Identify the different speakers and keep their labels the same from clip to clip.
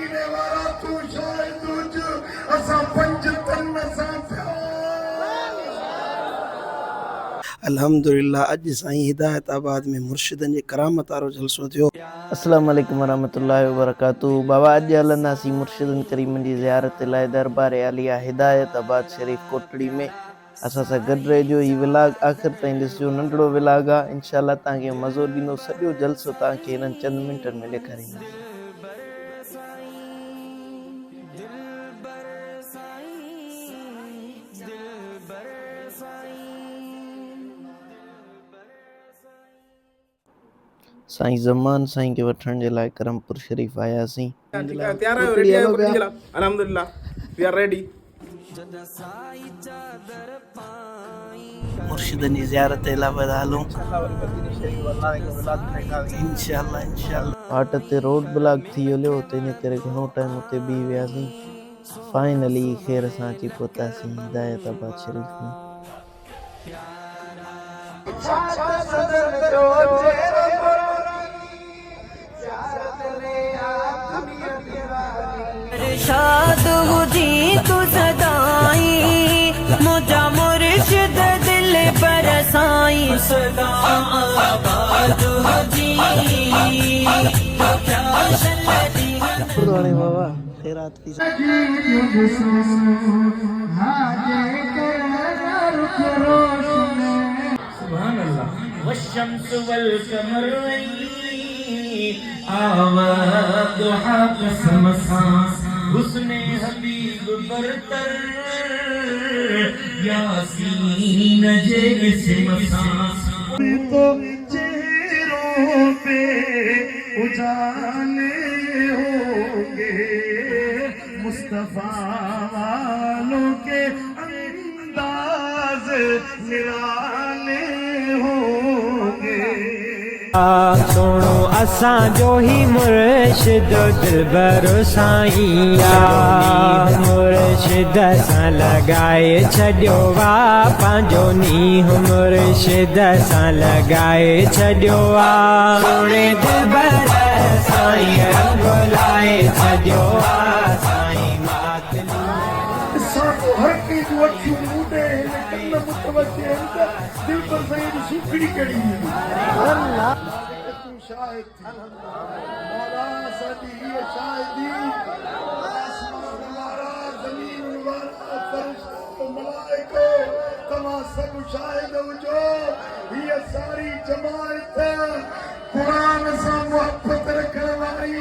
Speaker 1: मदीने वाला तू शायद तुझ असा पंज तन सां
Speaker 2: अल्हम्दुलिल्लाह अज साईं हिदायताबाद में मुर्शिदन जे करामत वारो जलसो थियो। अस्सलाम वालेकुम वरहमतुल्लाहि वबरकातुहू। बाबा अज हलंदासीं मुर्शिदन करीमन जी ज़ियारत लाइ दरबार आलिया हिदायताबाद शरीफ कोटड़ी में। असां सां गॾु रहिजो। ही विलाग आख़िर ताईं ॾिसिजो, नंढड़ो विलाग आहे, इंशाअल्लाह तव्हांखे मज़ो ॾींदो। सॼो जलसो तव्हांखे हिननि चंद मिंटनि में ॾेखारींदासीं। साईं ज़मान साईं के वठण जे लाइ करमपुर शरीफ आयासीं।
Speaker 3: तैयार आहियो? रेडी आहियो? अल्हम्दुलिल्लाह वी आर रेडी।
Speaker 2: मुर्शिदन जी ज़ियारत इलाहाबाद हलूं इंशाअल्लाह इंशाअल्लाह। पाट ते रोड ब्लॉक थी वियो, त इन करे घणो टाइम उते बीह वियासीं। फाइनली ख़ैर सां अची पहुतासीं हिदायताबाद शरीफ में।
Speaker 4: शाद हुजी तू सदाई मुझा मुर्शिद दिल पर साई सदा आबाद हुजी
Speaker 2: पुराने बाबा खैरात की
Speaker 3: सुभान अल्लाह। वशम्स वल कमर आवा दुहा कसम सा हुस्ने हबीब बरतर यासीन जे इसम सा
Speaker 1: तो चेहरों पे उजाले होंगे मुस्तफा वालों के अंदाज निराले होंगे।
Speaker 5: सोनो असां जो ही मुर्शिद दिलबर साईं मुर्शिद सां लगाए छॾियो वा पंहिंजो नींहुं मुर्शिद सां लगाए छॾियो वा सोणे दिलबर साईं बुलाए छॾियो वा साईं मातली
Speaker 1: सातो हर के जो अखियूं मूंडे कन मुतवजे दिल पर सही सुखड़ी कड़ी अल्लाह तू शायद मौला सदी शायदी आसमान वाला जमीन वाला फरिश्तों मलाइको तमा सब शायद जो ये सारी जमात कुरान से मोहब्बत रखने वाली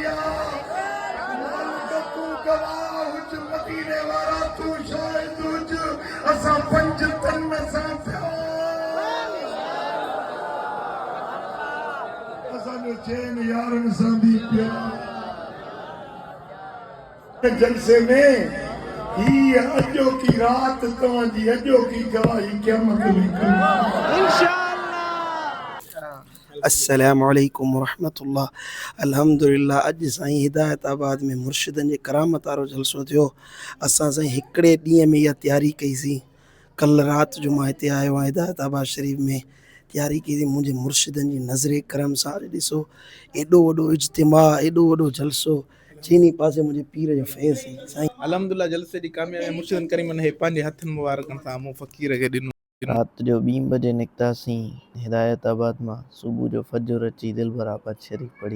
Speaker 1: तू गवाह हुज मदीने वाला तू शायद हुज असा पंज तन सां चैन यारन सां भी प्यार जलसे में ही अजो की रात तव्हां जी अजो की गवाही क़यामत में इंशाअल्लाह।
Speaker 2: अस्सलामु अलैकुम वरहमतुल्लाह। अल्हम्दुलिल्लाह अज साईं हिदायताबाद में मुर्शिदन जे करामत वारो जलसो थियो। असां साईं हिकिड़े ॾींहं में इहा तैयारी कईसीं। कल राति जो मां हिते आयो आहियां हिदायताबाद शरीफ में, तैयारी कईसीं मुंहिंजे मुर्शिदन जी नज़रे करम सां। ॾिसो एॾो वॾो इज्तिमा, एॾो वॾो जलसो, चीनी पासे मुंहिंजे पीर जो फैज़ साईं।
Speaker 3: अल्हम्दुलिल्लाह जलसे जी कामयाबी मुर्शिदन करीमन हे पंहिंजे हथनि मुबारकनि सां मूं फ़क़ीर खे ॾिनो।
Speaker 2: राति जो 2 बजे निकितासीं हिदायताबाद मां। सुबुह जो फजर अची दिलबर आबाद शरीफ पढ़ी।